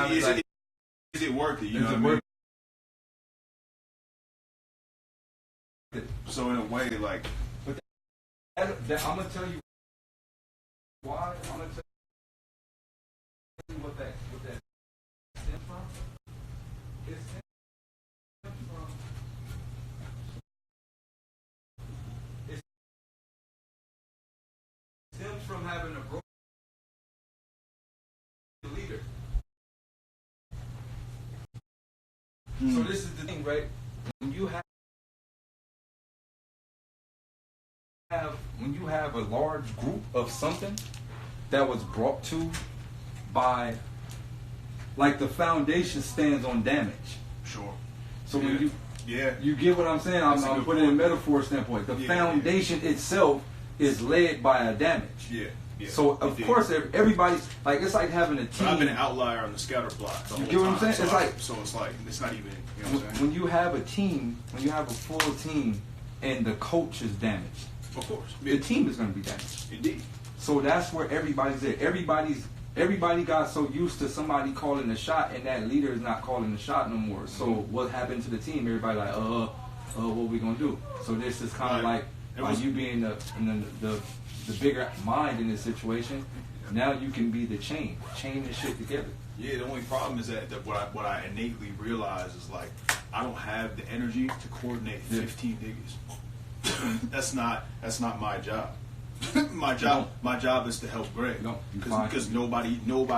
sometimes is it worth it? You know what I mean? So in a way, like, but I'm gonna tell you why. I'm gonna tell you what that stems from. It stems from having a broken leader. So this is the thing, right? When you have a large group of something that was brought to by, like, the foundation stands on damage. Sure. So when you get what I'm saying, I'm putting it in a metaphor standpoint. The foundation itself is led by a damage. Yeah. So of course everybody's like, it's like having a team. I've been an outlier on the scatter block. You get what I'm saying? So it's not even. You know what I'm saying? When you have a team, when you have a full team, and the coach is damaged, of course, the team is going to be damaged. Indeed. So that's where everybody's at. Everybody got so used to somebody calling the shot, and that leader is not calling the shot no more. So what happened to the team? Everybody like, what we gonna do? So this is kind of like by you being the bigger mind in this situation. Now you can be the chain this shit together. Yeah, the only problem is that what I innately realize is, like, I don't have the energy to coordinate 15 niggas. That's not my job. my job is to help Greg. Because nobody. If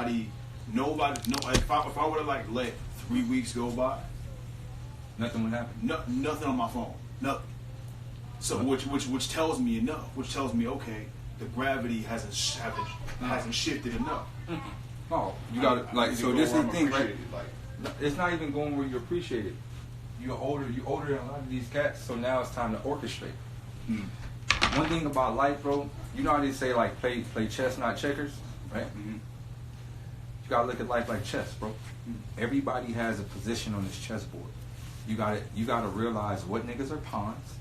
I would have, like, let 3 weeks go by, nothing would happen. Nothing on my phone. Nothing. So which tells me enough. Which tells me, okay, the gravity hasn't shifted enough. Oh, you got to, like, so this is the thing, right? It's not even going where you appreciate it. You're older than a lot of these cats, so now it's time to orchestrate. One thing about life, bro, you know how they say, like, play chess, not checkers, right? You gotta look at life like chess, bro. Everybody has a position on this chessboard. You gotta realize what niggas are pawns.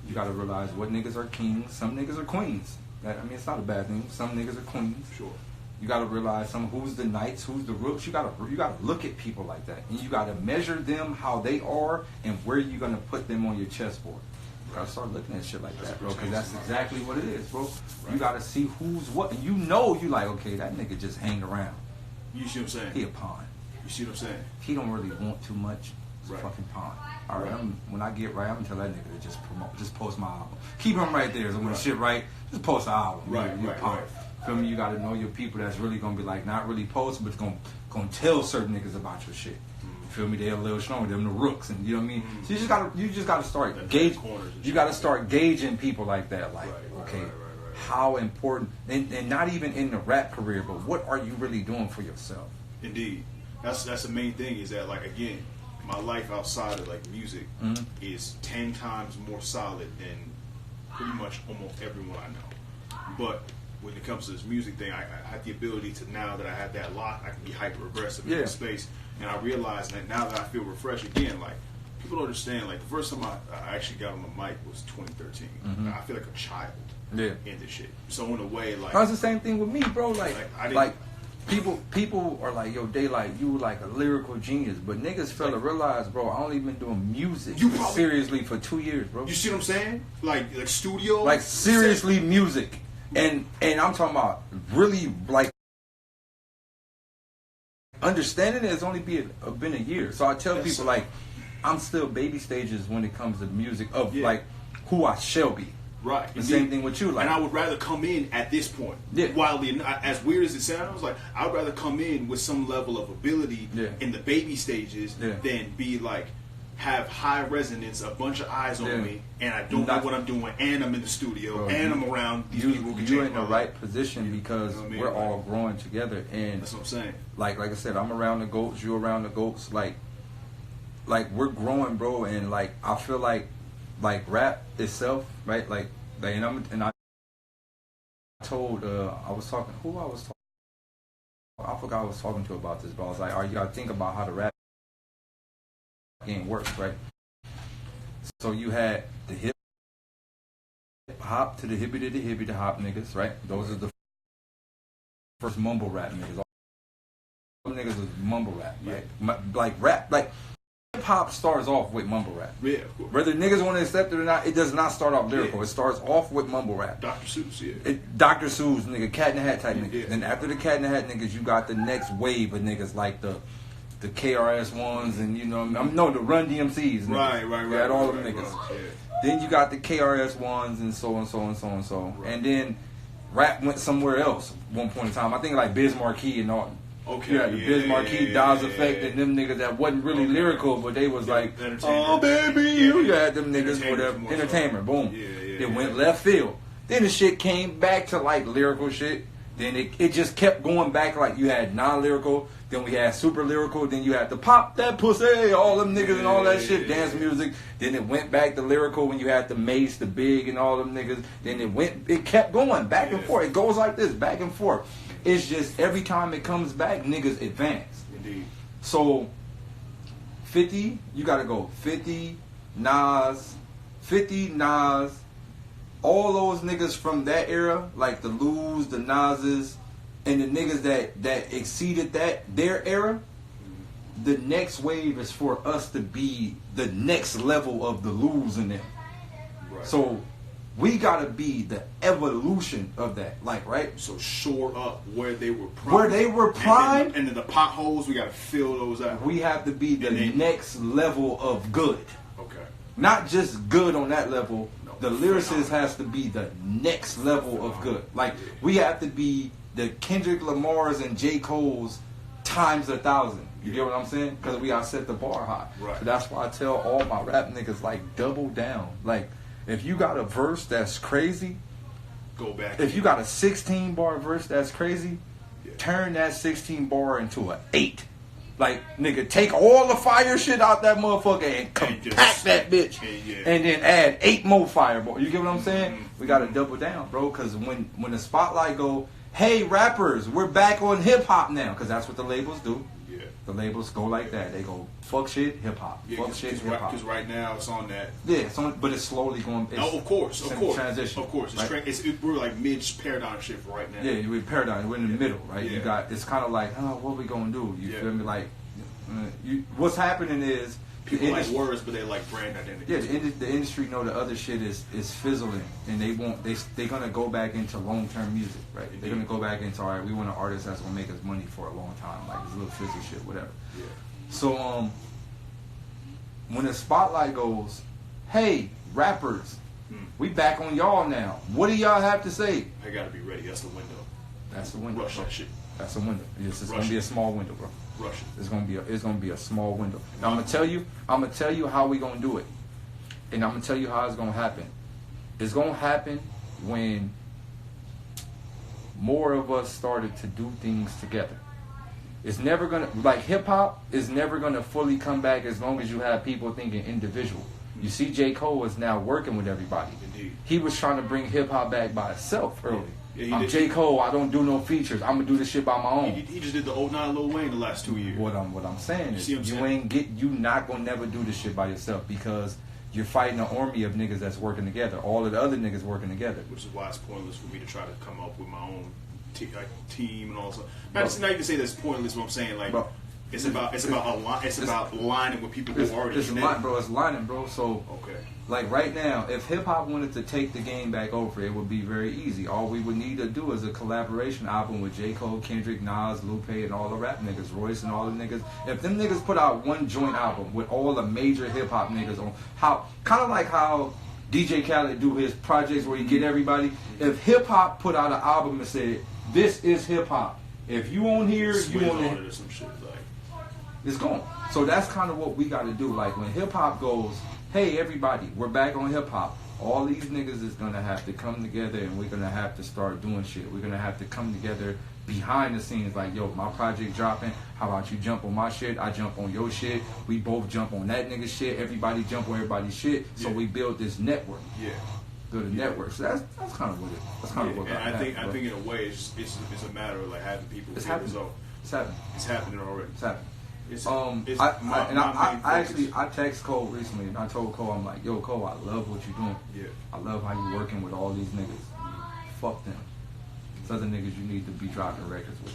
You gotta realize what niggas are kings. Some niggas are queens. It's not a bad thing. Some niggas are queens. Sure. You gotta realize who's the knights, who's the rooks. You gotta look at people like that, and you gotta measure them how they are and where you're gonna put them on your chessboard. You gotta start looking at shit like that, bro, because that's exactly what it is, bro. Right. You gotta see who's what, and you like, okay, that nigga just hang around. You see what I'm saying? He a pawn. You see what I'm saying? He don't really want too much. He's a fucking pawn. All right, when I get right, I'm gonna tell that nigga to just post my album. Keep him right there. So when the shit right, just post the album. Right. Feel me? You gotta know your people that's really gonna be like, not really post, but gonna tell certain niggas about your shit. You feel me? They're a little stronger. Them the rooks, and you know what I mean. So you just gotta start gauge. You gotta start gauging people like that. Like, okay, how important, and not even in the rap career, but what are you really doing for yourself? Indeed, that's the main thing. Is that, like, again, my life outside of, like, music is 10 times more solid than pretty much almost everyone I know. But when it comes to this music thing, I have the ability to, now that I have that lock, I can be hyper aggressive in the space. And I realize that now that I feel refreshed again, like, people don't understand, like, the first time I actually got on the mic was 2013. I feel like a child in this shit. So in a way, like, that's the same thing with me, bro. Like people are like, yo, Daylyt, you like a lyrical genius, but niggas fail to realize, bro, I only been doing music seriously for 2 years, bro. You see what I'm saying? Like studio, like seriously music, and I'm talking about really, like, understanding it has only been a year. So I tell people, like, I'm still baby stages when it comes to music of like who I shall be. Right. The same thing with you, like, and I would rather come in at this point. Wildly, as weird as it sounds, like, I would rather come in with some level of ability in the baby stages than be like, have high resonance, a bunch of eyes on me, and I don't know what I'm doing, and I'm in the studio, bro, and I'm around these people. You're in the right position because we're all growing together, and that's what I'm saying. Like I said, I'm around the goats, you're around the goats, like we're growing, bro, and like I feel like rap itself, right? Like and I told I was talking I forgot I was talking to about this, but I was like, you gotta think about how the rap game works, right? So you had the hip hop to the hippie to the hippie to hop niggas, right? Those are the first mumble rap niggas. Niggas was mumble rap, like rap, like hip hop starts off with mumble rap. Yeah, whether niggas want to accept it or not, it does not start off lyrical. It starts off with mumble rap. Dr. Seuss, Dr. Seuss, nigga, Cat in the Hat type niggas. Yeah. Then after the Cat in the Hat niggas, you got the next wave of niggas like the KRS ones and the Run DMCs. Niggas. Right. You had all them niggas. Yeah. Then you got the KRS ones and so and so and so and so. Right. And then rap went somewhere else at one point in time. I think like Biz Markie and all. Okay. You had the Biz Markie, Daz Effect, and them niggas that wasn't really lyrical, but they was like, oh baby, you had them niggas, whatever. Entertainment, boom. It went left field. Then the shit came back to like lyrical shit. Then it just kept going back. Like you had non-lyrical, then we had super lyrical, then you had the pop that pussy, all them niggas and all that shit, dance music. Then it went back to lyrical when you had the Mace, the Big, and all them niggas. Then it kept going back and forth. It goes like this, back and forth. It's just every time it comes back, niggas advance. Indeed. So 50, you gotta go 50, Nas, all those niggas from that era, like the Luz, the Nas's, and the niggas that exceeded their era. The next wave is for us to be the next level of the Luz in them. Right. So we gotta be the evolution of that, like, right? So shore up where they were primed. And then the potholes, we gotta fill those out. We have to be the next level of good. Okay. Not just good on that level. No, the lyricist has to be the next level of good. Like, we have to be the Kendrick Lamar's and J. Cole's times 1,000. You get what I'm saying? Because we gotta set the bar high. Right. So that's why I tell all my rap niggas, like, double down. Like, if you got a verse that's crazy, go back. If you got a 16 bar verse that's crazy, turn that 16 bar into an 8. Like, nigga, take all the fire shit out that motherfucker and compact that bitch, and then add 8 more fire bars. You get what I'm saying? Mm-hmm. We gotta double down, bro. Because when the spotlight go, hey rappers, we're back on hip hop now, because that's what the labels do. Yeah. The labels go like that. They go fuck shit, hip hop. Fuck shit, hip hop. Because right now it's on that. Yeah, it's on, but it's slowly going. Of course. Transition. Of course, we're like mid paradigm shift right now. Yeah, we're paradigm. We're in the middle, right? Yeah. You got. It's kind of like, what we gonna do? You feel me? Like, what's happening is people like words, but they like brand identity. Yeah, the industry know the other shit is fizzling, and they're gonna go back into long term music, right? They're gonna go back into, all right, we want an artist that's gonna make us money for a long time, like this little fizzle shit, whatever. Yeah. So when the spotlight goes, hey rappers, we back on y'all now. What do y'all have to say? I gotta be ready. That's the window. That's the window. Rush that shit. That's a window. It's gonna be a small window, bro. Rush it. It's gonna be a small window. Now I'm gonna tell you how we gonna do it, and I'm gonna tell you how it's gonna happen. It's gonna happen when more of us started to do things together. It's never gonna, like, hip hop is never gonna fully come back as long as you have people thinking individual. You see, J. Cole is now working with everybody. Indeed. He was trying to bring hip hop back by itself early. Yeah, I'm J. Cole. I don't do no features. I'm gonna do this shit by my own. He just did the 09 Lil Wayne the last 2 years. What I'm saying is, you not gonna never do this shit by yourself, because you're fighting an army of niggas that's working together. All of the other niggas working together. Which is why it's pointless for me to try to come up with my own team and all that. Not even say that's pointless. What I'm saying, like, bro, it's about aligning with people who already. It's lining, bro. So okay. Like right now, if hip hop wanted to take the game back over, it would be very easy. All we would need to do is a collaboration album with J. Cole, Kendrick, Nas, Lupe, and all the rap niggas, Royce and all the niggas. If them niggas put out one joint album with all the major hip hop niggas on, kind of like how DJ Khaled do his projects where he get everybody. If hip hop put out an album and said, "This is hip hop. If you on here, you on it," some shit like it's gone. So that's kind of what we got to do. Like when hip hop goes, hey everybody, we're back on hip hop. All these niggas is gonna have to come together, and we're gonna have to start doing shit. We're gonna have to come together behind the scenes. Like, yo, my project dropping. How about you jump on my shit? I jump on your shit. We both jump on that nigga's shit. Everybody jump on everybody's shit. So we build this network. Yeah. Build a network. So that's kind of what it. That's kind of what. And I think in a way it's a matter of like having people. It's happening. It's happening. It's happening already. It's happening. I text Cole recently, and I told Cole, I'm like, yo, Cole, I love what you're doing. Yeah. I love how you working with all these niggas. Fuck them. It's other niggas you need to be dropping records with.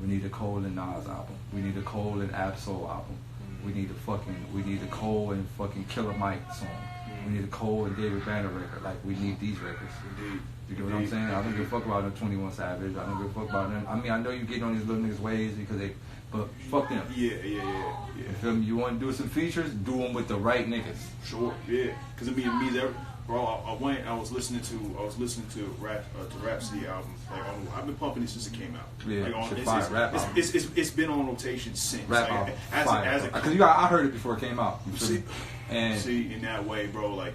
We need a Cole and Nas album. We need a Cole and Absol album. We need a Cole and fucking Killer Mike song. We need a Cole and David Banner record. Like, we need these records. You get what I'm saying? I don't give a fuck about the 21 Savage. I don't give a fuck about them. I mean, I know you getting on these little niggas' ways because but fuck them. Yeah. You feel me? You want to do some features? Do them with the right niggas. Sure, yeah. Because I mean, bro, I was listening to Rhapsody album. Like, I've been pumping it since it came out. Yeah, like, it's been on rotation since. Rap like, album. Because I heard it before it came out. See, in that way, bro. Like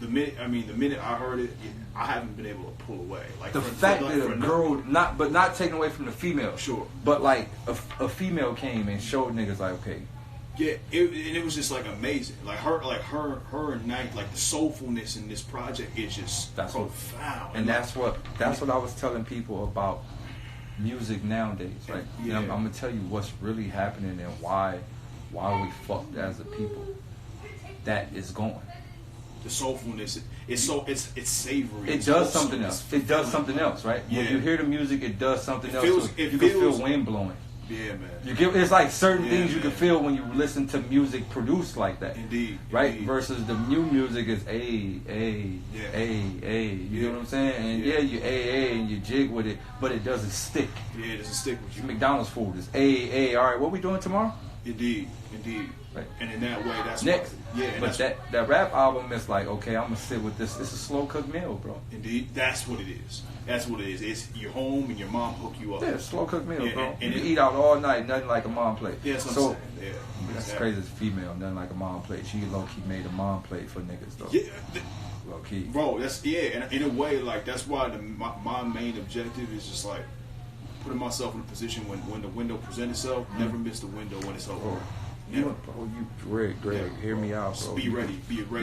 the minute I heard it, I haven't been able to pull away. Like the fact that a girl, not taken away from the female, sure, but like a female came and showed niggas like, okay. Yeah, it was just like amazing. Like her night, like the soulfulness in this project is just profound. And that's what I was telling people about music nowadays, right? Yeah. And I'm gonna tell you what's really happening and why we fucked as a people. That is gone. The soulfulness, it's savory. It does something else. It does something else, right? Yeah. When you hear the music, it does something else. You can feel wind blowing. Yeah, man. It's like certain things you can feel when you listen to music produced like that. Indeed. Right? Indeed. Versus the new music is A. You know what I'm saying? And you A, and you jig with it, but it doesn't stick. Yeah, it doesn't stick with you. McDonald's food is A. All right, what we doing tomorrow? Indeed. Right. And in that way, that's next. But that rap album is like, okay, I'm gonna sit with this. It's a slow cooked meal, bro. Indeed, that's what it is. It's your home and your mom hook you up. Yeah, slow cooked meal, bro. And you can eat out all night, nothing like a mom plate. Yeah, that's what I'm saying. Yeah, that's crazy. As a female, nothing like a mom plate. She low key made a mom plate for niggas though. Yeah, low key, bro. And in a way, like that's why my main objective is just like putting myself in a position when the window presents itself. Never miss the window when it's over. You Greg, hear me out, bro. Be ready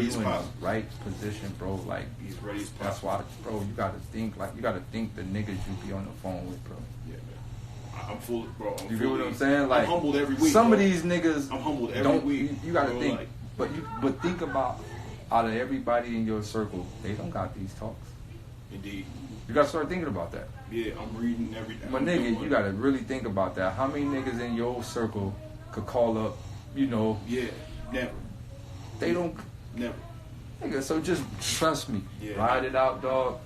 as possible. In the right position, bro. Like, be as ready as possible. That's why, bro. You gotta think the niggas you be on the phone with, bro. Yeah, man. I'm full, bro. You get what I'm saying? Like, I'm humbled every week. Some of these niggas, I'm humbled every week. You gotta bro, think, like, but think about out of everybody in your circle, they don't got these talks. Indeed. You gotta start thinking about that. Yeah, I'm reading everything. My nigga, you gotta really think about that. How many niggas in your circle could call up? You know. Yeah, never. They don't. Never. Nigga, so just trust me. Yeah. Ride it out, dog.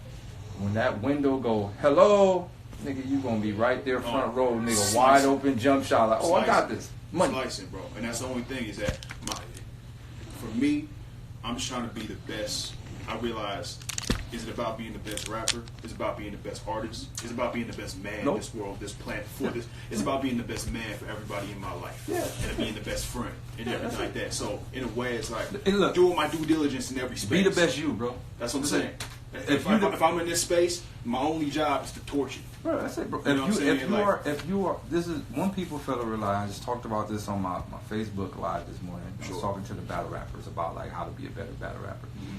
When that window go, hello, nigga, you gonna be right there front row, nigga, slicing. Wide open jump shot. Like, I got this. Money. Slicing, bro. And that's the only thing is that for me, I'm just trying to be the best. I realize, is it about being the best rapper? Is it about being the best artist? Is it about being the best man in this world, this planet, for this? It's about being the best man for everybody in my life. Yeah. And being the best friend and everything like that. So, in a way, it's like doing my due diligence in every space. Be the best you, bro. That's what I'm saying. If I'm in this space, my only job is to torch it. Bro, that's it, bro. If you are, this is one people fail to realize. I just talked about this on my Facebook Live this morning. I was talking to the battle rappers about like how to be a better battle rapper. Mm-hmm.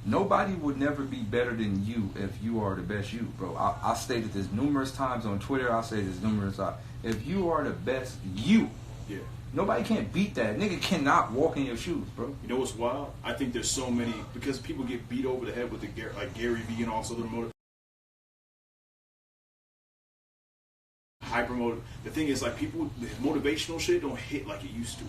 Nobody would never be better than you if you are the best you, bro. I stated this numerous times on Twitter. I say this numerous times. If you are the best you, nobody can't beat that. Nigga cannot walk in your shoes, bro. You know what's wild? I think there's so many, because people get beat over the head with like Gary Vee and also the hyper-motive. The thing is, like, people, motivational shit don't hit like it used to.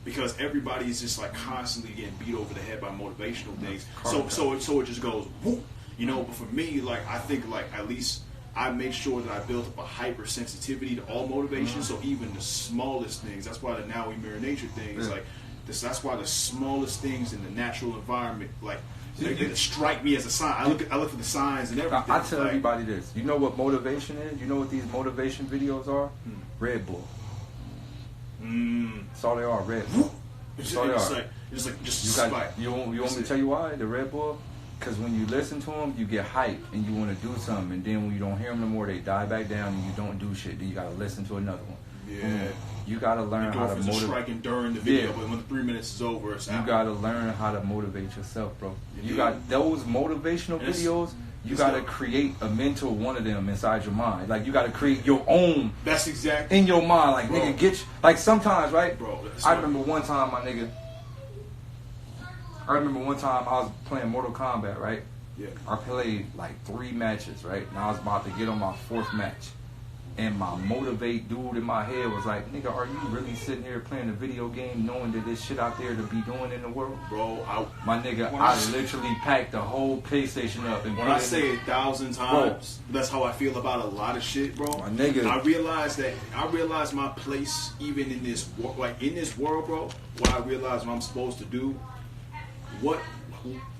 Because everybody's just like constantly getting beat over the head by motivational things, so it just goes whoop, you know. But for me, like I think like at least I make sure that I built up a hypersensitivity to all motivation. So even the smallest things, that's why the Now We Mirror Nature thing is like this. That's why the smallest things in the natural environment, like they strike me as a sign. I look for the signs and everything. I tell everybody this. You know what motivation is? You know what these motivation videos are? Red Bull. That's all they are, Red Bull. That's all they are. You want me to tell you why? The Red Bull? Because when you listen to them, you get hyped and you want to do something. And then when you don't hear them no more, they die back down and you don't do shit. Then you got to listen to another one. Yeah. You got to learn how to motivate. Striking during the video, but when the 3 minutes is over, it's out. You got to learn how to motivate yourself, bro. You got those motivational videos. You gotta create a mental one of them inside your mind. Like you gotta create your own. That's exactly in your mind. Like bro. Nigga, get like sometimes, right? Bro, I remember one time, my nigga. I was playing Mortal Kombat, right? Yeah. I played like 3 matches, right? And I was about to get on my 4th match, And my motivate dude in my head was like, nigga, are you really sitting here playing a video game knowing that there's shit out there to be doing in the world? Bro, I literally packed the whole PlayStation up. And when I say 1,000 times, bro, that's how I feel about a lot of shit, bro. My nigga. I realized my place even in this, like in this world, bro, what I realized what I'm supposed to do,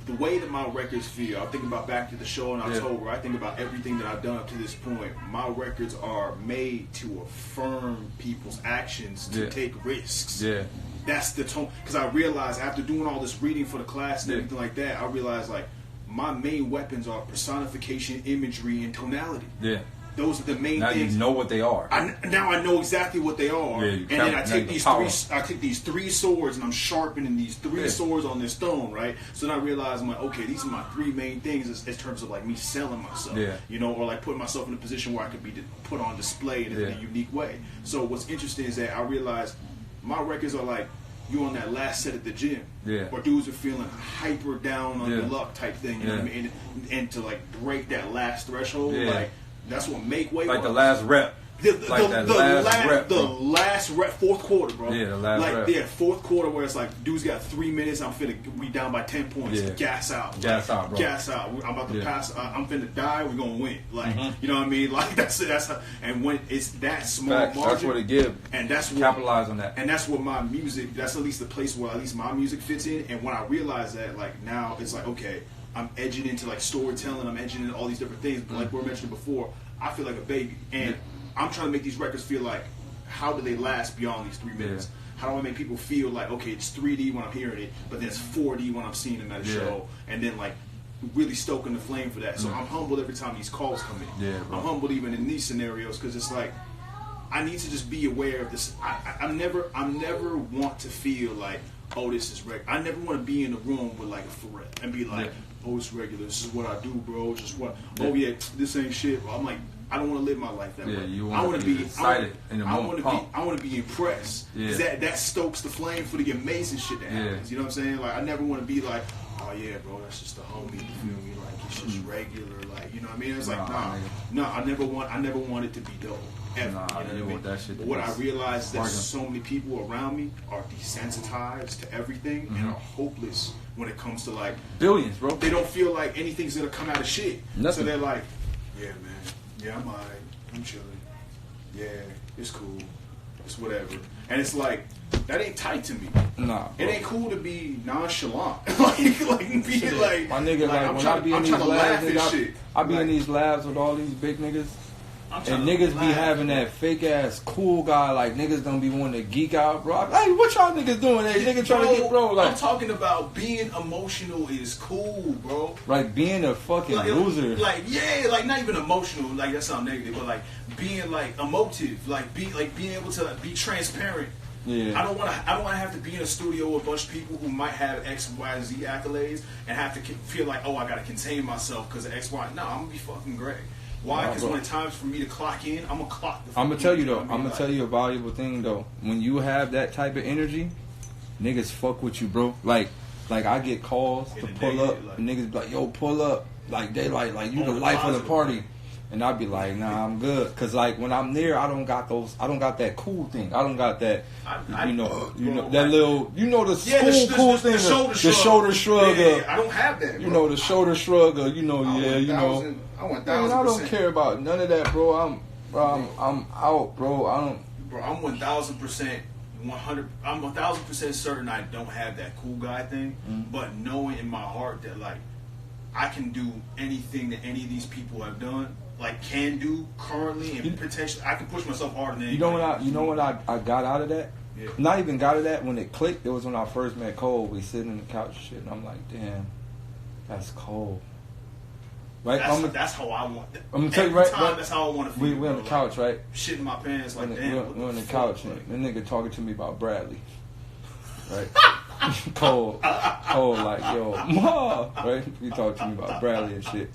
the way that my records feel. I think about back to the show in October. I think about everything that I've done up to this point. My records are made to affirm people's actions, to take risks. Yeah. That's the tone. Because I realized after doing all this reading for the class and everything like that, I realized like my main weapons are personification, imagery, and tonality. Yeah. Those are the main now things. You know what they are. Now I know exactly what they are. Yeah, and then I take these three swords and I'm sharpening these three swords on this stone, right? So then I realize I'm like, okay, these are my three main things in terms of like me selling myself. Yeah. You know, or like putting myself in a position where I could be put on display in a unique way. So what's interesting is that I realize my records are like you on that last set at the gym. Yeah. Or dudes are feeling hyper down on your luck type thing. You know what I mean? And to like break that last threshold, like that's what make way like was. The last rep. The last rep, fourth quarter, bro. Yeah, the last rep. Yeah, fourth quarter where it's like, dude's got 3 minutes. I'm finna be down by 10 points. Yeah. Gas out. Gas out, bro. Gas out. I'm about to pass. I'm finna die. We're gonna win. Like, you know what I mean? Like that's how. And when it's that small margin, that's what it gives. And that's what capitalize on that. And that's what my music. That's at least the place where at least my music fits in. And when I realize that, like now, it's like okay, I'm edging into like storytelling. I'm edging into all these different things. But like we were mentioning before, I feel like a baby and. I'm trying to make these records feel like, how do they last beyond these 3 minutes? How do I make people feel like, okay, it's 3D when I'm hearing it, but then it's 4D when I'm seeing them at a show, and then like really stoking the flame for that. So I'm humbled every time these calls come in. Yeah, I'm humbled even in these scenarios because it's like I need to just be aware of this. I never want to feel like, oh, this is regular. I never want to be in a room with like a Pharrell and be like, oh, it's regular. This is what I do, bro. It's just what. Oh yeah, this ain't shit. I'm like. I don't want to live my life that way. I want to be excited in the moment. I want to be impressed. Because that stokes the flame for the amazing shit that happens. You know what I'm saying? Like I never want to be like, oh yeah, bro, that's just the homie. You feel me? Like it's just regular. Like you know what I mean? It's like no. I never want it to be dope. Ever. Nah, you know want that shit. But what I realized is that so many people around me are desensitized to everything and are hopeless when it comes to like billions, bro. They don't feel like anything's gonna come out of shit. Nothing. So they're like, yeah, man. Yeah, I'm alright. I'm chilling. Yeah, it's cool. It's whatever. And it's like, that ain't tight to me. Nah. It ain't cool to be nonchalant. like be like, my nigga, like when I be in these labs, I be like, in these labs with all these big niggas. And niggas be having that fake ass cool guy, like niggas don't be wanting to geek out, bro. Hey, what y'all niggas doing? Hey, nigga trying to get bro. Like I'm talking about being emotional is cool, bro. Like being a fucking loser. Like not even emotional. Like that sounds negative, but like being like emotive, like being able to be transparent. Yeah. I don't want to have to be in a studio with a bunch of people who might have X, Y, and Z accolades and have to feel like, oh, I got to contain myself because of X, Y. No, I'm gonna be fucking great. Why? Because when it's time for me to clock in, I'm gonna clock the. I'm gonna tell you though. I'm gonna tell you a valuable thing though. When you have that type of energy, niggas fuck with you, bro. Like I get calls to pull up, and niggas be like, "Yo, pull up." Like Daylyt, like you the life of the party, and I'd be like, "Nah, I'm good." Cause like when I'm there, I don't got that cool thing. I don't got that, that little, the school cool thing, the shoulder shrug. I don't have that. Bro. The shoulder shrug. I want 1000%. Man, I don't care about none of that, bro. I'm out, bro. Bro, I'm 1000%, 100. I'm 1000% certain I don't have that cool guy thing. But knowing in my heart that like I can do anything that any of these people have done, like can do currently, and potentially I can push myself harder than anybody. You know what I got out of that? Yeah. Not even got out of that when it clicked. It was when I first met Cole. We sitting on the couch and shit, and I'm like, damn, that's Cole. Right? That's how I want. I'm gonna tell you right. That's how I want to feel. We on the couch, right? Shit in my pants, like damn. We're on the couch, and the nigga talking to me about Bradley, right? Cole, like yo, ma, right? He talking to me about Bradley and shit.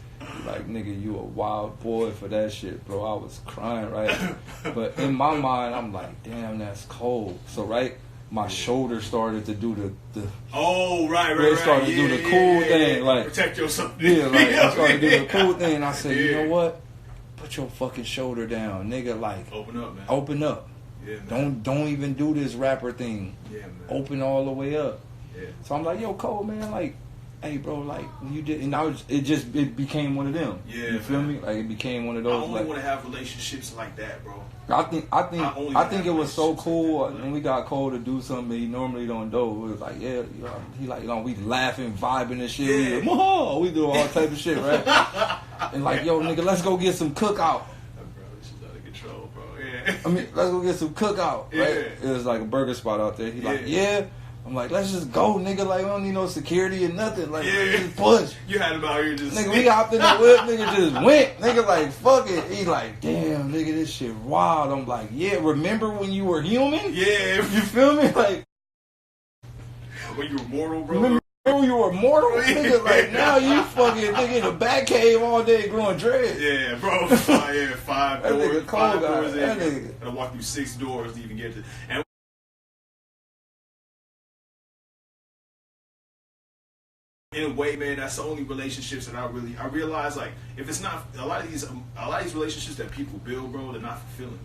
Like nigga, you a wild boy for that shit, bro. I was crying, right? But in my mind, I'm like, damn, that's Cole. So right. My shoulder started to do the right. Started to do the cool thing, like protect yourself. Yeah, like I started to do the cool thing. And I said, you know what? put your fucking shoulder down, nigga. Like, open up, man. Open up. Yeah, man. Don't even do this rapper thing. Yeah, man. Open all the way up. Yeah. So I'm like, yo, Cole, man, like, hey, bro, like, you did, and it became one of them. Yeah, you feel man. me? Like, it became one of those. I only like, want to have relationships like that, bro. I think it was so cool when we got Cole to do something he normally don't do. It was like, yeah, he like, we laughing, vibing and shit. Yeah. We, like, we do all type of shit, right? And like, yo, nigga, let's go get some cookout. Bro, this is out of control, bro. Yeah. I mean, let's go get some cookout, right? Yeah. It was like a burger spot out there. He like, yeah. I'm like, let's just go, nigga. Like, we don't need no security or nothing. Like, just push. You had him out here just... Nigga, we hopped in the whip, nigga just went. Nigga, like, fuck it. He like, damn, nigga, this shit wild. I'm like, yeah, remember when you were human? Yeah. You feel me? Like, when you were mortal, bro? Remember when you were mortal? Nigga, like, now you fucking, nigga, in a bat cave all day growing dreads. Yeah, bro. Five that doors. Nigga cold guy. That nigga. And I walked through 6 doors to even get to... And in a way, man, that's the only relationships that I realize, like, if it's not a lot of these relationships that people build, bro, they're not fulfilling.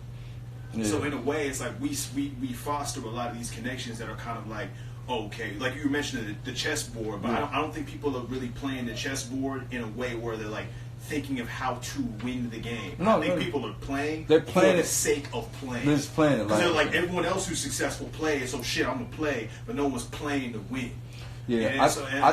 Yeah. So in a way, it's like we foster a lot of these connections that are kind of like, okay, like you mentioned the chessboard, but I don't think people are really playing the chessboard in a way where they're like thinking of how to win the game. No, I think people are playing. They're playing for the sake of playing. They're just playing it because they're like everyone else who's successful plays. So shit, I'm gonna play, but no one's playing to win. Yeah, I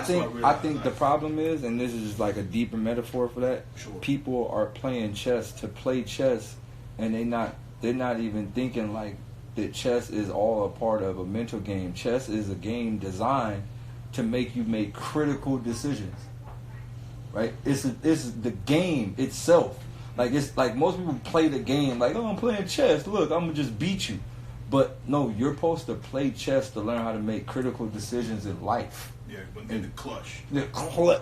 think the problem is, and this is just like a deeper metaphor for that. Sure. People are playing chess to play chess, and they're not even thinking like that chess is all a part of a mental game. Chess is a game designed to make you make critical decisions. Right? It's the game itself. Like, it's like most people play the game like, oh, I'm playing chess. Look, I'm gonna just beat you. But no, you're supposed to play chess to learn how to make critical decisions in life. Yeah, in the clutch. The clutch.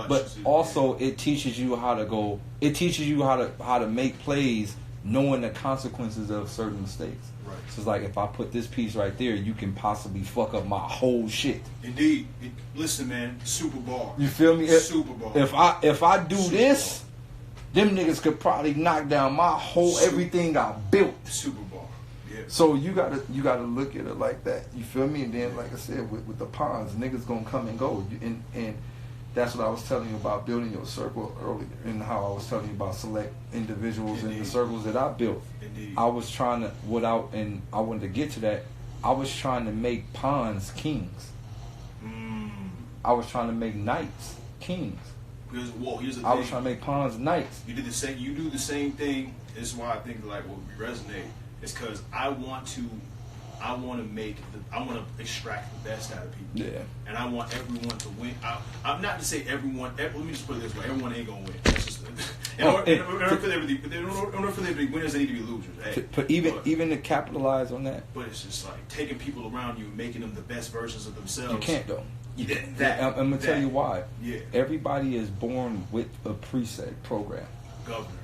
But also, it teaches you how to go. It teaches you how to make plays, knowing the consequences of certain mistakes. Right. So it's like, if I put this piece right there, you can possibly fuck up my whole shit. Indeed. Listen, man. Super ball. You feel me? Super ball. If I do this, them niggas could probably knock down my whole everything I built. Super ball. Yeah. So you gotta look at it like that. You feel me? And then, like I said, with the pawns, niggas gonna come and go. And that's what I was telling you about building your circle earlier, and how I was telling you about select individuals in the circles that I built. Indeed. I was trying to, and I wanted to get to that. I was trying to make pawns kings. I was trying to make knights kings. Here's the thing. I was trying to make pawns knights. You do the same thing. This is why I think like what we resonate. It's because I want to extract the best out of people. Yeah. And I want everyone to win. I'm not to say everyone. Let me just put it this way: everyone ain't gonna win. That's just in order for them to be winners, they need to be losers. Hey, even to capitalize on that. But it's just like taking people around you, making them the best versions of themselves. You can't though. I'm gonna tell you why. Yeah. Everybody is born with a preset program. Governor.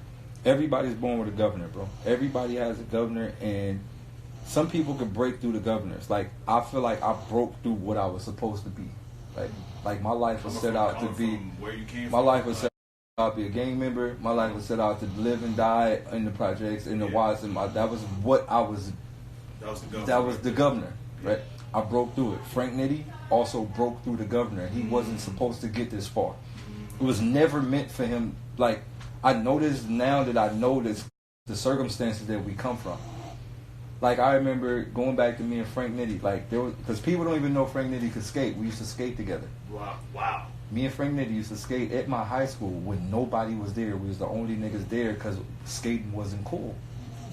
Everybody's born with a governor, bro. Everybody has a governor, and some people can break through the governors. Like, I feel like I broke through what I was supposed to be. Like my life was set out to be. Where you came my life was set out to be a gang member. My life was set out to live and die in the projects, in the Watts. That was what I was. That was the governor, right? I broke through it. Frank Nitti also broke through the governor. He wasn't supposed to get this far. It was never meant for him. Like, I noticed now that I know the circumstances that we come from. Like, I remember going back to me and Frank Nitti. Like, because people don't even know Frank Nitti could skate. We used to skate together. Wow. Me and Frank Nitti used to skate at my high school when nobody was there. We was the only niggas there because skating wasn't cool.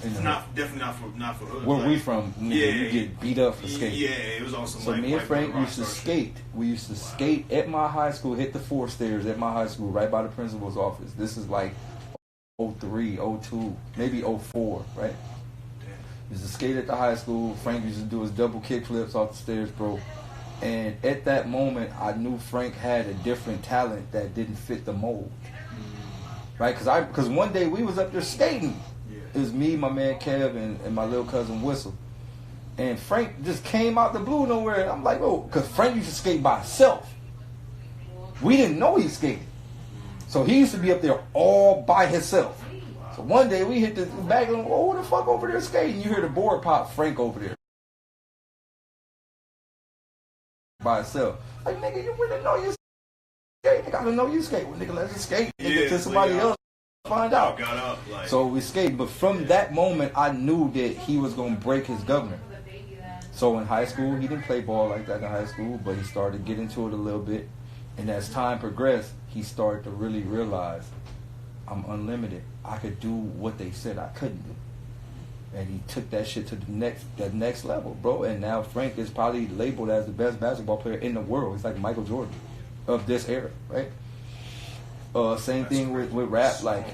Definitely not for us. Where we from? You get beat up for skating. Yeah, it was awesome. So me and Frank used to skate. We used to skate at my high school, hit the 4 stairs at my high school, right by the principal's office. This is like 03, 02, maybe 04, right? Used to skate at the high school. Frank used to do his double kick flips off the stairs, bro. And at that moment, I knew Frank had a different talent that didn't fit the mold, right? Because one day we was up there skating. It was me, my man Kev, and my little cousin Whistle. And Frank just came out the blue nowhere. And I'm like, oh, because Frank used to skate by himself. We didn't know he skated. So he used to be up there all by himself. So one day we hit the back and oh, who the fuck over there skating? You hear the board pop, Frank over there by itself. Like, nigga, you really know you skate. Nigga, I don't know you skate. Well, nigga, let's just skate. Nigga, to somebody else find out. Got up, like, so we skate. But from that moment, I knew that he was going to break his governor. So in high school, he didn't play ball like that in high school, but he started getting into it a little bit. And as time progressed, he started to really realize, I'm unlimited. I could do what they said I couldn't do. And he took that shit to the next level, bro. And now Frank is probably labeled as the best basketball player in the world. He's like Michael Jordan of this era, right? Same thing with rap, like,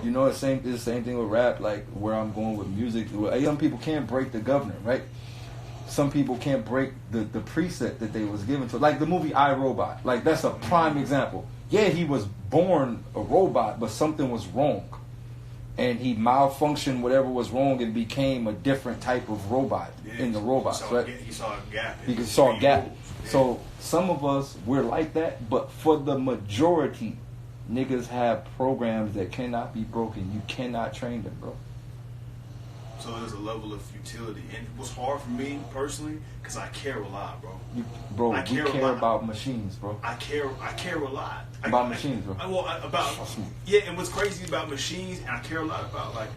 you know, it's the same thing with rap, like where I'm going with music. Young people can't break the governor, right? Some people can't break the preset that they was given to. Like the movie I, Robot. Like, that's a prime example. Yeah, he was born a robot, but something was wrong. And he malfunctioned whatever was wrong and became a different type of robot in the robots, right? He saw a gap. He saw a gap. So some of us, we're like that, but for the majority, niggas have programs that cannot be broken. You cannot train them, bro. So there's a level of futility, and it was hard for me personally because I care a lot, bro. We care about machines, bro. I care a lot about machines, bro. And what's crazy about machines, and I care a lot about, like,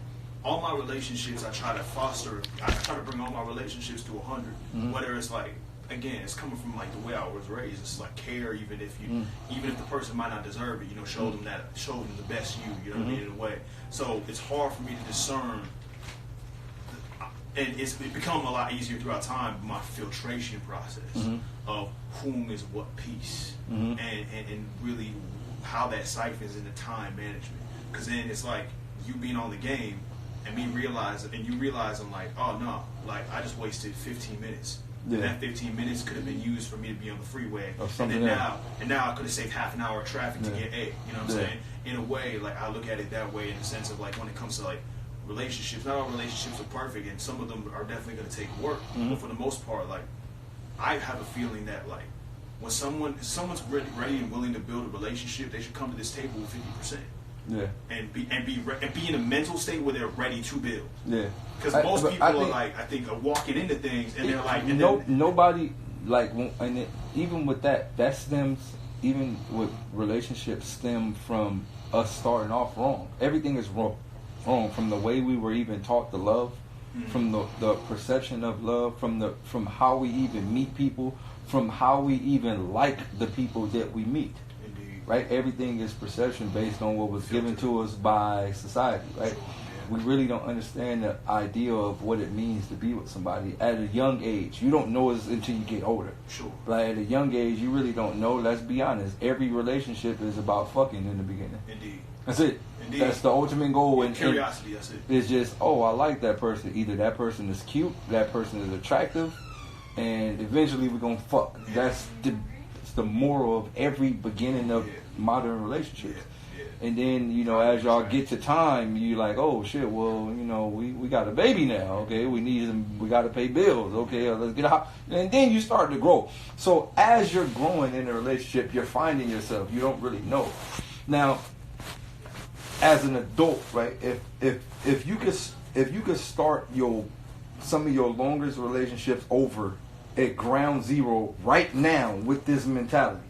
all my relationships. I try to foster. I try to bring all my relationships to 100. Mm-hmm. Whether it's like, again, it's coming from like the way I was raised. It's like care, even if the person might not deserve it. You know, show them the best you. You know what I mean, in a way. So it's hard for me to discern. And it's become a lot easier throughout time, my filtration process of whom is what piece, and really how that siphons into time management. Because then it's like you being on the game and you realize I'm like, oh no, like I just wasted 15 minutes. Yeah. And that 15 minutes could have been used for me to be on the freeway. And now I could have saved half an hour of traffic to get A. You know what I'm saying? In a way, like I look at it that way, in the sense of like when it comes to like relationships, not all relationships are perfect, and some of them are definitely going to take work. But for the most part, like I have a feeling that like when someone's ready and willing to build a relationship, they should come to this table with 50%. Yeah. And be in a mental state where they're ready to build. Yeah. Because most people are walking into things and they're like, nobody like, and even with that stems, even with relationships, stem from us starting off wrong. Everything is wrong. From the way we were even taught to love, from the perception of love, from how we even meet people, from how we even like the people that we meet. Indeed. Right? Everything is perception based on what was given to us by society, right? We really don't understand the idea of what it means to be with somebody at a young age. You don't know it until you get older. Sure. Like at a young age, you really don't know. Let's be honest. Every relationship is about fucking in the beginning. Indeed. That's it. Indeed. That's the ultimate goal. And curiosity, that's it. It's just, oh, I like that person. Either that person is cute, that person is attractive, and eventually we're going to fuck. Yeah. That's the moral of every beginning of modern relationships. Yeah. And then, you know, as y'all get to time, you like, oh, shit, well, you know, we got a baby now, okay? We got to pay bills, okay? Let's get out. And then you start to grow. So as you're growing in a relationship, you're finding yourself. You don't really know. Now, as an adult, right? If you could start some of your longest relationships over at ground zero right now with this mentality,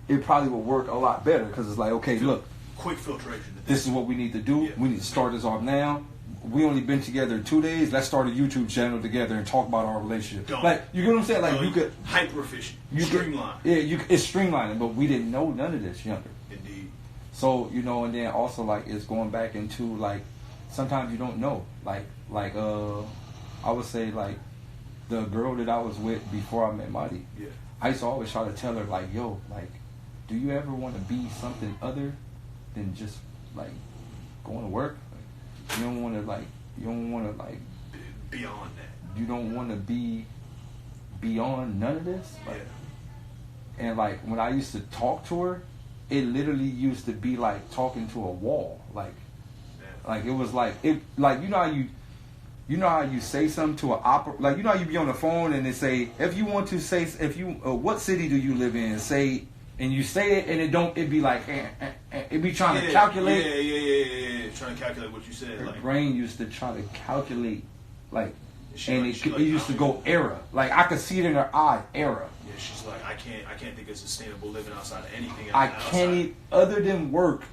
it probably would work a lot better because it's like, okay, look, quick filtration. This is what we need to do. Yeah. We need to start this off now. We only been together 2 days. Let's start a YouTube channel together and talk about our relationship. Like, you get what I'm saying? Like, you could hyper efficient, streamline. It's streamlining, but we didn't know none of this younger. Indeed. So, you know, and then also, like, it's going back into, like, sometimes you don't know. Like, I would say, like, the girl that I was with before I met Marty, I used to always try to tell her, like, yo, like, do you ever want to be something other than just, like, going to work? Like, you don't want to, like, beyond that. You don't want to be beyond none of this? Like, and, like, when I used to talk to her, it literally used to be like talking to a wall. Like it was like, it, like, you know how you say something to an like, you know how you be on the phone and they say, if you want to say, what city do you live in? Say and you say it and it be like it be trying to calculate. Yeah. Trying to calculate what you said. Her Like brain used to try to calculate, like, and like, it used to go error. Like I could see it in her eye, error. Yeah, she's like, I can't think it's sustainable living outside of anything. I can't other than work,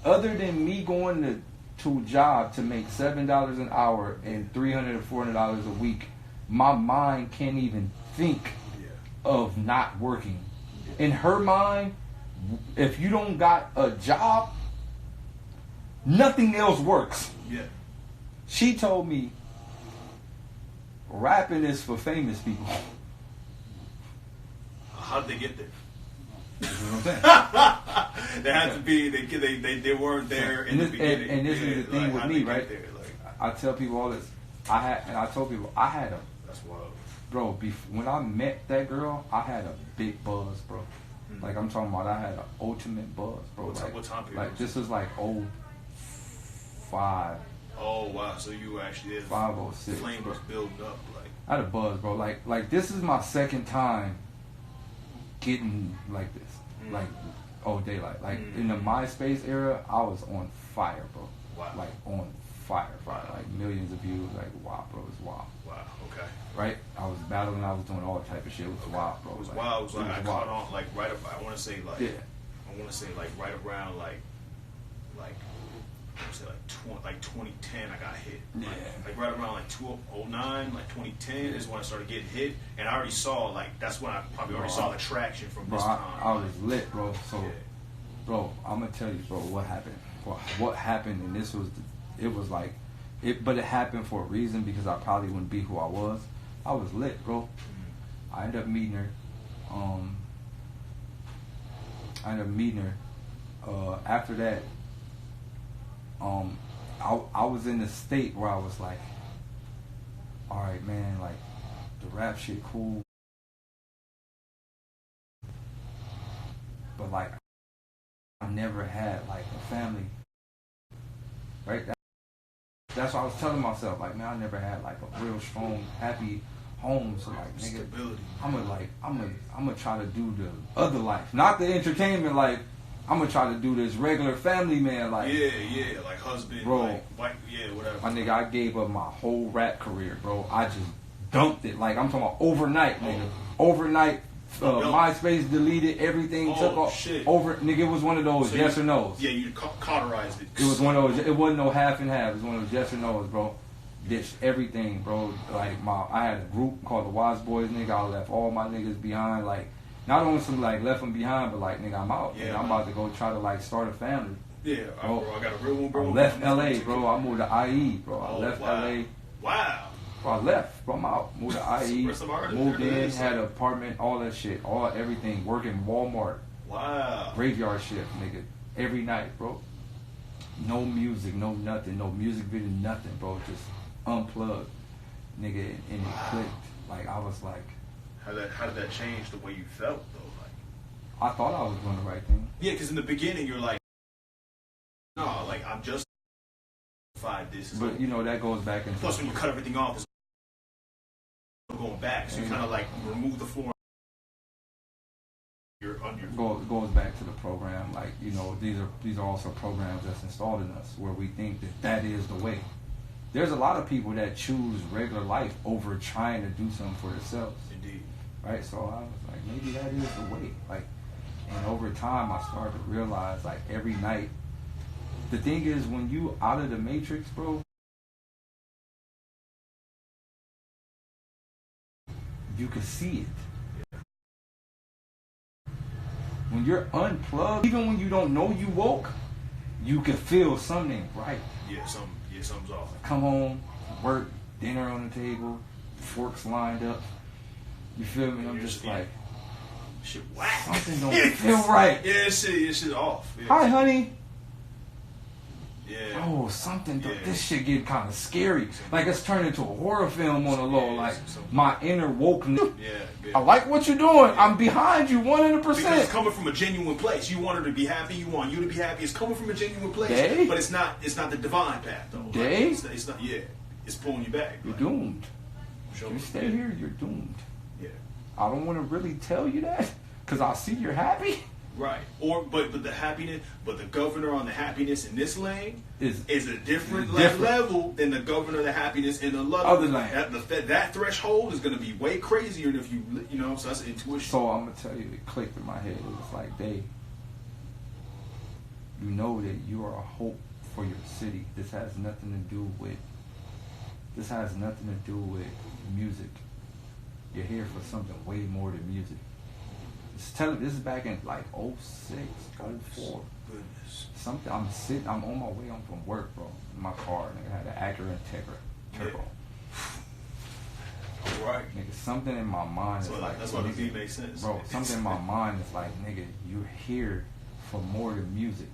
other than me going to a job to make $7 an hour and $300 or $400 a week. My mind can't even think of not working. In her mind, if you don't got a job, nothing else works. Yeah. She told me rapping is for famous people. How'd they get there? That's what I'm saying. They had to be. They weren't there in the beginning. And this is the thing with me, right? There? Like, I tell people all this. I told people I had a. That's wild. Bro, when I met that girl, I had a big buzz, bro. Like I'm talking about, I had an ultimate buzz, bro. What time period? Like this was like 05. Oh wow! So you actually did. 506. Flame was building up, like. I had a buzz, bro. Like this is my second time getting like this. Like Daylyt. Like in the MySpace era, I was on fire, bro. Wow. Like on fire. Like millions of views. Like wow, bro, it's wild. Wow. Okay. Right? I was battling. I was doing all type of shit. It was wild, bro. It was wild. It was like I caught on like right up. I want to say like. Yeah. I want to say like right around like. I would say like 2010 I got hit. Yeah. Like right around like 2009, like 2010 is when I started getting hit, and I already saw like that's when I probably already saw the traction from this time. I was lit, bro. So, bro, I'm gonna tell you, bro, what happened. What happened, and this was, but it happened for a reason because I probably wouldn't be who I was. I was lit, bro. I ended up meeting her. After that. I was in the state where I was like, all right, man, like the rap shit cool, but like I never had like a family, right? That's what I was telling myself, like, man, I never had like a real strong, happy home. So like, nigga, stability. I'm gonna try to do the other life, not the entertainment life. I'm gonna try to do this regular family man life. Yeah, like husband, bro. Like wife, whatever. My nigga, I gave up my whole rap career, bro. I just dumped it. Like I'm talking about overnight, nigga. Overnight, MySpace deleted everything. Took off. Shit. Nigga, it was one of those yes or no's. Yeah, you cauterized it. It was one of those. It wasn't no half and half. It was one of those yes or no's, bro. Ditched everything, bro. Like I had a group called the Wise Boys, nigga. I left all my niggas behind, like. Not only some like left them behind, but like nigga, I'm out. Yeah, I'm about to go try to like start a family. Yeah, bro, I got a real one, bro. I left LA, bro. I moved to IE, bro. I left LA. Wow. Bro, I left, bro. I'm out. Moved to IE. Moved in, had an apartment, all that shit, everything. Working Walmart. Wow. Graveyard shift, nigga. Every night, bro. No music, no nothing, no music video, nothing, bro. Just unplugged, nigga, and it clicked. Like I was like. How did that change the way you felt though? Like I thought I was doing the right thing. Yeah, because in the beginning you're like, no, like I'm just this. But you know that goes back into. Plus, when you cut everything off, there's going back, so you kind of like remove the floor. You're under. Goes back to the program. Like you know, these are also programs that's installed in us where we think that is the way. There's a lot of people that choose regular life over trying to do something for themselves. Indeed. Right? So I was like, maybe that is the way. Like, and over time, I started to realize, like, every night. The thing is, when you out of the matrix, bro, you can see it. When you're unplugged, even when you don't know you woke, you can feel something ain't right. Yeah, something's off. Come home, work, dinner on the table, forks lined up. You feel me? I'm just like, shit whack. Something don't feel right. Yeah, shit off. Yeah. Hi, honey. Yeah. Oh, something. This shit get kind of scary. Like it's turned into a horror film on the low. Like my inner wokeness. Yeah. I like what you're doing. I'm behind you 100%. Because it's coming from a genuine place. You want her to be happy. You want you to be happy. It's coming from a genuine place. Day? But it's not the divine path though. Day? Like, it's not. Yeah. It's pulling you back. You're doomed. You stay here, you're doomed. Yeah. I don't want to really tell you that because I see you're happy. Right. But the happiness, but the governor on the happiness in this lane is a different level than the governor of the happiness in the other lane. That threshold is going to be way crazier than if you know. So that's intuition. So I'm gonna tell you, it clicked in my head. It was like, you know that you are a hope for your city. This has nothing to do with music. You're here for something way more than music. This is back in like 06, 04. Goodness. Something. I'm on my way home from work, bro. In my car, nigga, I had an Acura Integra turbo. All right. Nigga, something in my mind is like. That's why the beat makes sense. Bro, something in my mind is like, nigga, you're here for more than music.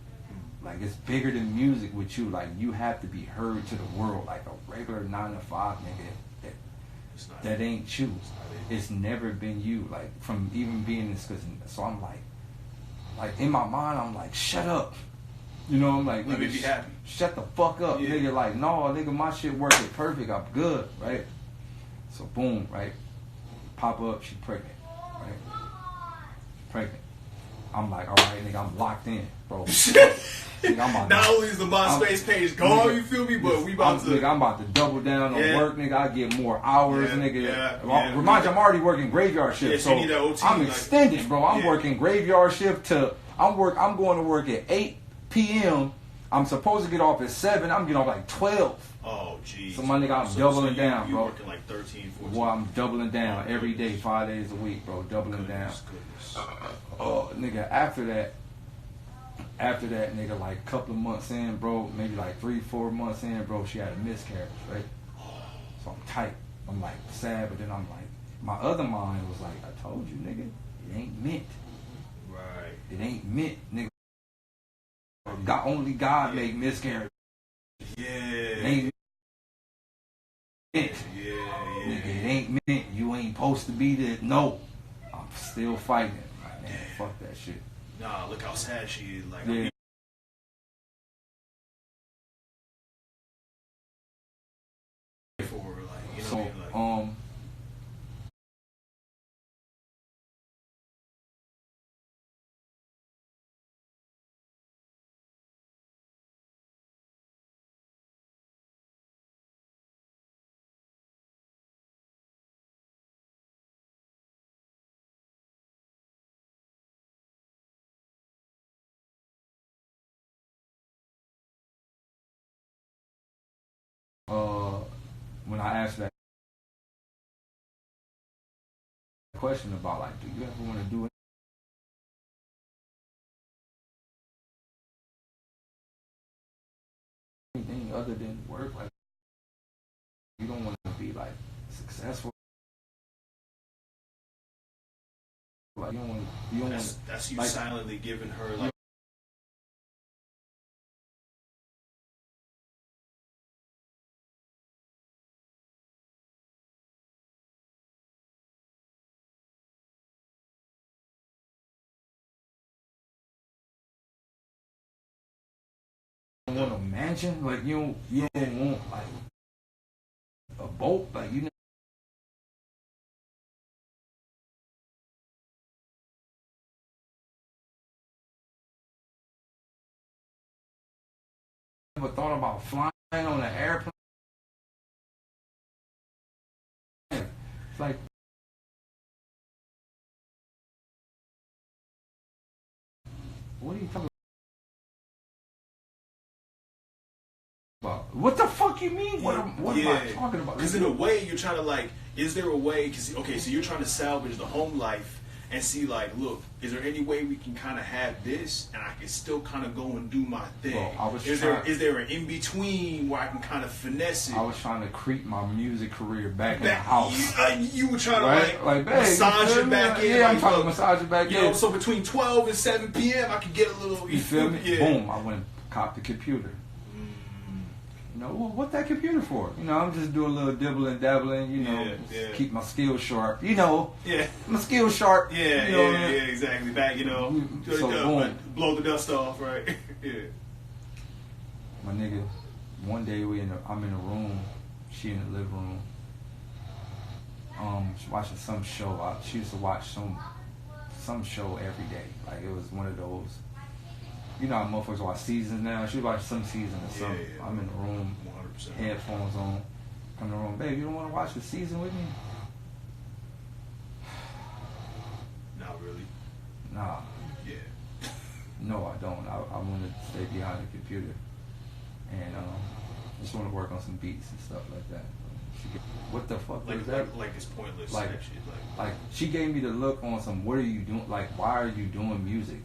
Like, it's bigger than music with you. Like, you have to be heard to the world. Like a regular 9 to 5 nigga that ain't you. It's never been you. Like, from even being this, so I'm like in my mind, I'm like, shut up. You know, I'm like, let me be happy. Shut the fuck up, nigga. Like, no, nigga, my shit working perfect. I'm good, right? So boom, right? Pop up, she pregnant, right? Pregnant. I'm like, all right, nigga, I'm locked in, bro. Nigga, not only is the MySpace page gone, you feel me, but we about to. Nigga, I'm about to double down on work, nigga. I get more hours, nigga. Remind you, I'm already working graveyard shift, so I'm extended, bro. I'm working graveyard shift to. I'm going to work at 8 p.m. I'm supposed to get off at 7. I'm getting off like 12. Oh, jeez. So my nigga, I'm doubling down, bro. You working like 13, 14. Well, I'm doubling down every day, 5 days a week, bro. Doubling down. Nigga, after that, nigga, like a couple of months in, bro, maybe like 3-4 months in, bro, she had a miscarriage, right? So I'm tight. I'm like sad, but then I'm like, my other mind was like, I told you, nigga, it ain't meant. Right. It ain't meant, nigga. Only God make miscarriage. Yeah. It ain't meant. Yeah. Nigga, it ain't meant. You ain't supposed to be there. No. I'm still fighting it. Like, man, fuck that shit. Nah, look how sad she is. Like, yeah. For her, like, you know so, what I mean? Like, when I asked that question about, like, do you ever want to do anything other than work? Like, you don't want to be like successful. Like, you don't want. That's you like, silently giving her like. Want a mansion, like you don't want like a boat, like you never thought about flying on an airplane. It's like what are you talking about? What the fuck you mean? What am I talking about? Because in a way, you're trying to like, is there a way? Because okay, so you're trying to salvage the home life and see like, look, is there any way we can kind of have this and I can still kind of go and do my thing? Bro, is there an in between where I can kind of finesse it? I was trying to creep my music career back in the house. You were trying to like massage it back in. Yeah, I'm trying to massage it back in. You know, so between 12 and 7 p.m. I could get a little. You feel me? Yeah. Boom! I went and copped the computer. You know, well, what that computer for? You know, I'm just doing a little dibbling, dabbling, you know, keep my skills sharp. You know, my skills sharp. Yeah, you know yeah, exactly. Back, you know, so blow the dust off, right? Yeah. My nigga, one day I'm in a room, she in the living room. She's watching some show. She used to watch some some show every day. Like it was one of those. You know how motherfuckers watch seasons now. She watched some season or something. Yeah. I'm in the room, 100%. headphones on. Come in the room, babe. You don't want to watch the season with me? Not really. Nah. Yeah. No, I don't. I want to stay behind the computer and just want to work on some beats and stuff like that. What the fuck was that? Like it's pointless. Like, that shit. Like she gave me the look on some. What are you doing? Like, why are you doing music?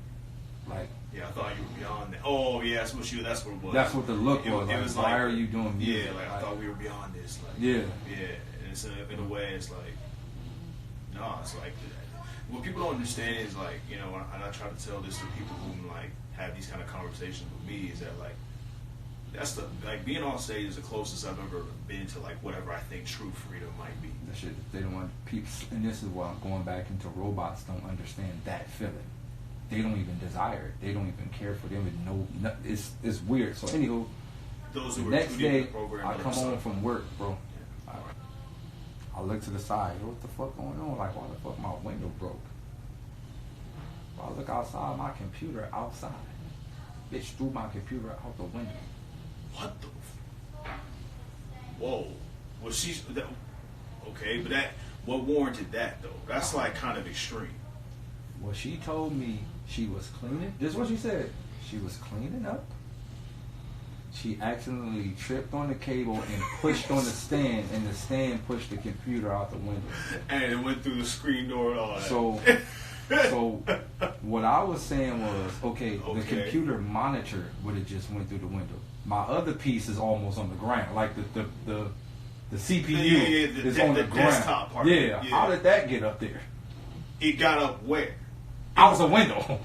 Like. Yeah, I thought you were beyond that. Oh, yeah, that's what it was. That's what the look was. It was like, why are you doing music? Yeah, like I thought we were beyond this. Like, yeah. Yeah, and it's in a way, it's like, no, it's like, what people don't understand is like, you know, and I try to tell this to people who like have these kind of conversations with me, is that like, that's the, like being on stage is the closest I've ever been to like whatever I think true freedom might be. That shit, they don't want people, and this is why I'm going back into robots don't understand that feeling. They don't even desire it. They don't even care for them. It's weird. So anywho, those the who next day program, I come home from work, bro. Yeah. I look to the side. What the fuck going on? Like, why the fuck my window broke? I look outside, my computer outside. Bitch threw my computer out the window. What the? Whoa. Well, okay, but what warranted that though? That's like kind of extreme. Well, she told me she was cleaning. This is what she said. She was cleaning up. She accidentally tripped on the cable and pushed on the stand, and the stand pushed the computer out the window. And it went through the screen door and all that. So what I was saying was, okay, the computer monitor would have just went through the window. My other piece is almost on the ground, like the CPU is on the ground. Desktop part. Yeah. How did that get up there? It got up where? Out the window.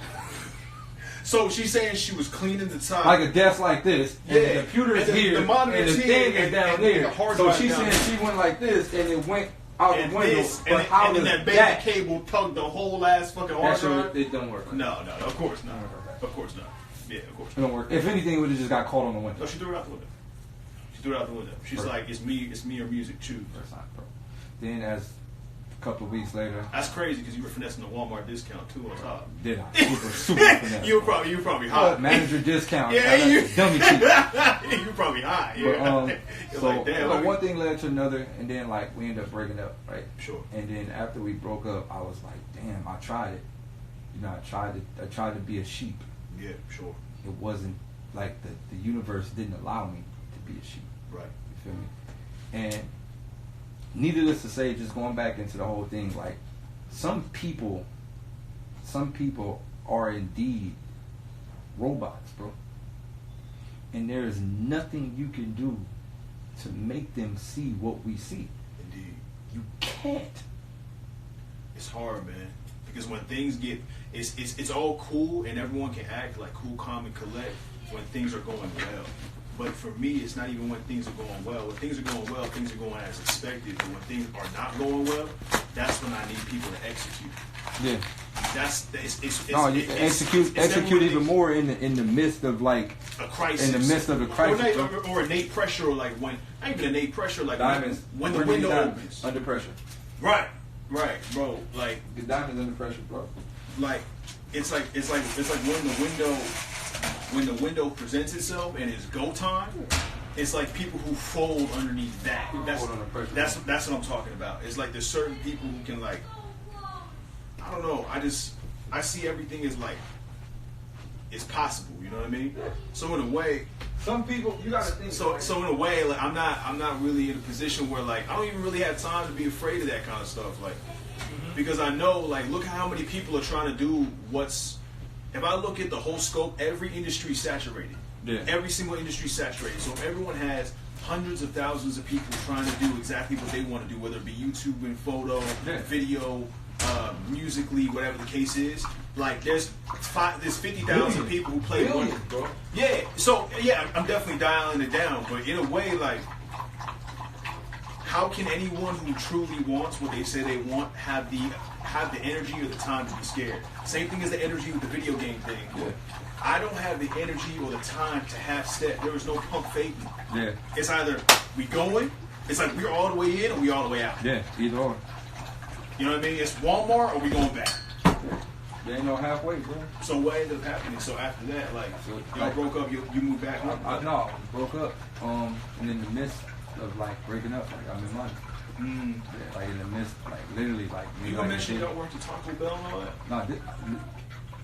So she's saying she was cleaning the top, like a desk like this, and the computer is here, the monitor and the thing is down there. So she said she went like this, and it went out the window. But how and does then that baby cable tugged the whole ass fucking hard drive? It don't work. No, of course not. Of course not. Yeah, of course not. It don't work. If anything, it would have just got caught on the window. No, she threw it out the window. She threw it out the window. She's like, it's me or music, choose. Then as a couple of weeks later, that's crazy because you were finessing the Walmart discount too on top. Did I? Super finesse. you were probably high. Manager discount. Yeah, you dummy cheap. You were probably high. Yeah. But, so like, damn, one thing led to another, and then like we ended up breaking up, right? Sure. And then after we broke up, I was like, damn, I tried it. You know, I tried to be a sheep. Yeah, sure. It wasn't like the universe didn't allow me to be a sheep. Right. You feel me? And needless to say, just going back into the whole thing, like some people are indeed robots, bro. And there is nothing you can do to make them see what we see. Indeed. You can't. It's hard, man. Because when things get, it's all cool and everyone can act like cool, calm, and collect when things are going well. But for me, it's not even when things are going well. When things are going well, things are going as expected. But when things are not going well, that's when I need people to execute. Yeah. Execute even more in the midst of like a crisis. In the midst of the crisis, or innate pressure, or like when not even innate pressure, like diamonds, when the window opens under pressure. Right, bro. Like the diamonds under pressure, bro. Like it's like when the window presents itself and it's go time. It's like people who fold underneath that. That's what I'm talking about. It's like there's certain people who can like, I don't know. I see everything as like it's possible. You know what I mean? So in a way, some people you gotta think. So in a way, like I'm not really in a position where like I don't even really have time to be afraid of that kind of stuff. Like because I know like look how many people are trying to do what's. If I look at the whole scope, every industry is saturated. Yeah. Every single industry is saturated. So if everyone has hundreds of thousands of people trying to do exactly what they want to do, whether it be YouTube and photo, video, musically, whatever the case is. Like there's 50,000 people who play one. Bro. Yeah. So yeah, I'm definitely dialing it down. But in a way, like, how can anyone who truly wants what they say they want have the energy or the time to be scared? Same thing as the energy with the video game thing. Yeah. I don't have the energy or the time to half step. There is no pump faking. Yeah. It's either we going, it's like we're all the way in or we all the way out. Yeah, either or. You know what I mean? It's Walmart or we going back. There ain't no halfway, bro. So what ended up happening? So after that, like, y'all broke up, you moved back home? No, broke up. And in the midst of like breaking up, like I'm in money. Yeah, like in the midst, like literally, like. You gonna mention y'all worked at Taco Bell and all that?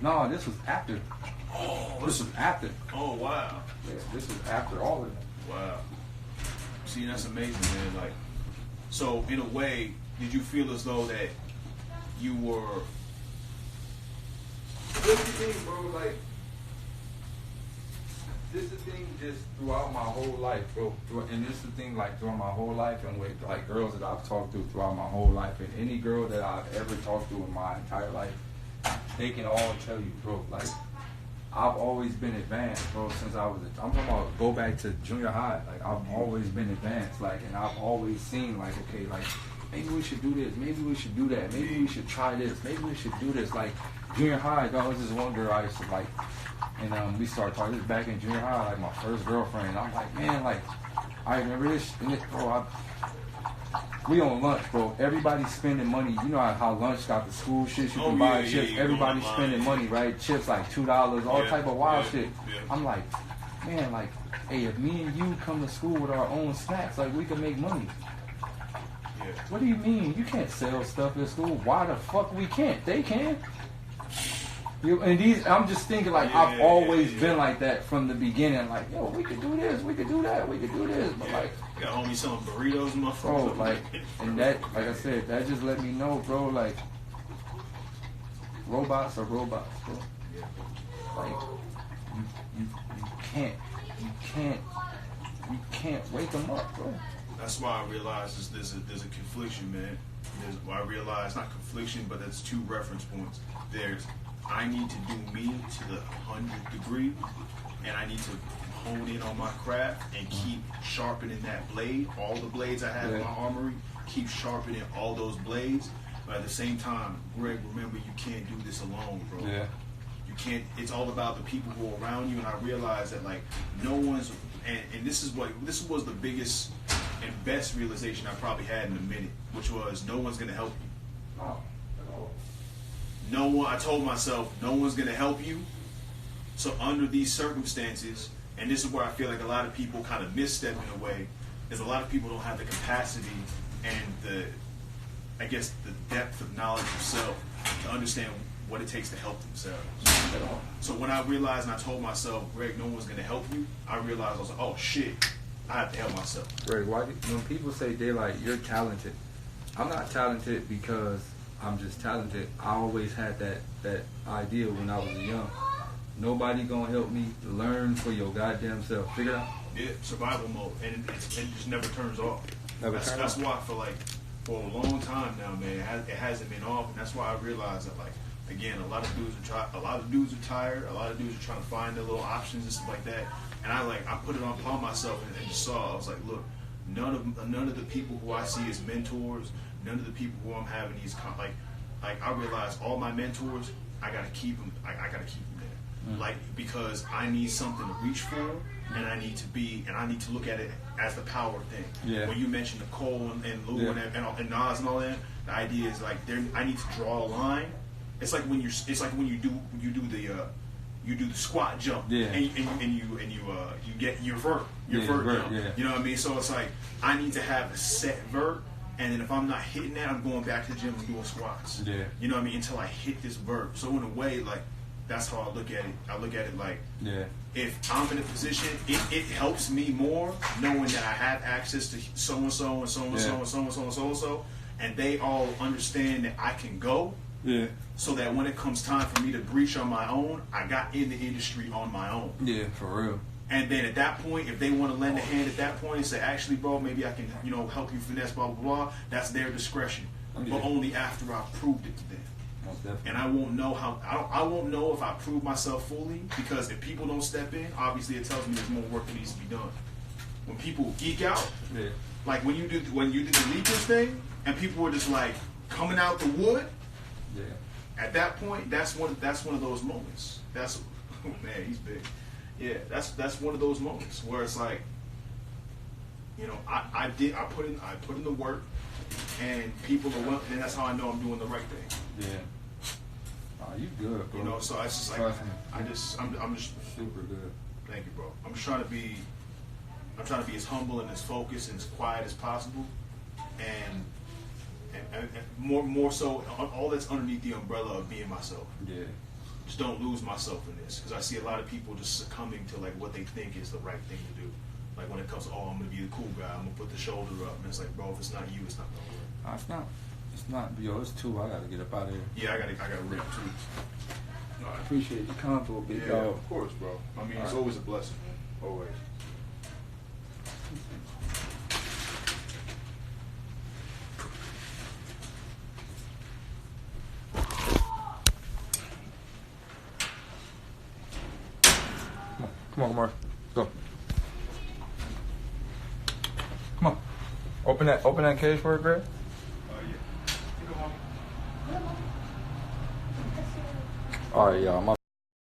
No, this was after. Oh, this was after. Oh wow. Yeah, this was after all of that. Wow. See, that's amazing, man. Like, so in a way, did you feel as though that you were? What do you think, bro? Like, this is the thing just throughout my whole life, bro. And this is the thing, like, throughout my whole life, and with, like, girls that I've talked to throughout my whole life, and any girl that I've ever talked to in my entire life, they can all tell you, bro, like, I've always been advanced, bro, since I was I'm talking about go back to junior high. Like, I've always been advanced, like, and I've always seen, like, okay, like, maybe we should do this, maybe we should do that, maybe we should try this, maybe we should do this. Like, junior high, there was this one girl I used to like, and we started talking. This back in junior high, like my first girlfriend. And I'm like, man, like, I remember this, bro. We on lunch, bro. Everybody's spending money. You know how lunch got the school shit. You can buy chips. Everybody's spending money, right? Chips like $2, all type of wild shit. I'm like, man, like, hey, if me and you come to school with our own snacks, like, we can make money. What do you mean? You can't sell stuff at school. Why the fuck we can't? They can. And I'm just thinking, like, I've always been like that from the beginning. Like, yo, we could do this, we could do that, we could do this. But like, you got homies selling burritos, motherfuckers. Bro, like, and that, like I said, that just let me know, bro. Like, robots are robots, bro. Like, you can't wake them up, bro. That's why I realized there's a confliction, man. I realize not confliction, but that's two reference points. There's I need to do me to the 100th degree, and I need to hone in on my craft and keep sharpening that blade. All the blades I have in my armory, keep sharpening all those blades. But at the same time, Greg, remember, you can't do this alone, bro. Yeah. You can't. It's all about the people who are around you. And I realized that, like, no one's. And this was the biggest and best realization I probably had in a minute, which was no one's gonna help you. Oh. No one. I told myself no one's gonna help you. So under these circumstances, and this is where I feel like a lot of people kind of misstep in a way, is a lot of people don't have the capacity and the depth of knowledge of self to understand what it takes to help themselves. So when I realized and I told myself, Greg, no one's gonna help you, I realized I was like, oh shit, I have to help myself. Greg, when people say Daylyt, you're talented, I'm not talented because I'm just talented. I always had that idea when I was young. Nobody gonna help me. Learn for your goddamn self. Figure it out. Yeah, survival mode, and it just never turns off. That's why I feel like for a long time now, man, it hasn't been off, and that's why I realized that, like, again, a lot of dudes are tired. A lot of dudes are trying to find their little options and stuff like that. And I put it upon myself and just saw. I was like, look, none of the people who I see as mentors, none of the people who I'm having these like I realized all my mentors, I gotta keep them. I gotta keep them there, like, because I need something to reach for, and I need to look at it as the power thing. Yeah. When you mentioned Nicole and Lou and Nas and all that, the idea is like I need to draw a line. It's like when you do the squat jump, and you get your vert jump. Yeah. You know what I mean? So it's like I need to have a set vert, and then if I'm not hitting that, I'm going back to the gym and doing squats. Yeah. You know what I mean? Until I hit this vert. So in a way, like, that's how I look at it. I look at it like, if I'm in a position, it helps me more knowing that I have access to so and so and so and so and so and so and so and so, and they all understand that I can go. Yeah. So that when it comes time for me to breach on my own, I got in the industry on my own. Yeah, for real. And then at that point, if they want to lend a hand at that point and say, actually, bro, maybe I can, help you finesse, blah, blah, blah, that's their discretion. But only after I've proved it to them. Most definitely. And I won't know I won't know if I prove myself fully, because if people don't step in, obviously it tells me there's more work that needs to be done. When people geek out, like when you did the leakers thing, and people were just like coming out the wood, at that point, that's one of those moments. That's, oh man, he's big. Yeah, that's one of those moments where it's like, I put in the work, and people are willing, and that's how I know I'm doing the right thing. Yeah. You good, bro. You know, so it's just like I'm just super good. Thank you, bro. I'm trying to be as humble and as focused and as quiet as possible, and more so all that's underneath the umbrella of being myself. Yeah. Just don't lose myself in this, because I see a lot of people just succumbing to like what they think is the right thing to do. Like when it comes to, oh, I'm gonna be the cool guy, I'm gonna put the shoulder up, and it's like, bro, if it's not you, it's not gonna work. It's not, yo, it's 2. I gotta get up out of here. Yeah, I gotta rip too. No, I appreciate you coming for a big Yeah, dog. of course, bro. I mean, it's always a blessing, man. Always. Come on, Mark. Go. Come on. Open that cage for it, Greg. Yeah. All right, y'all. My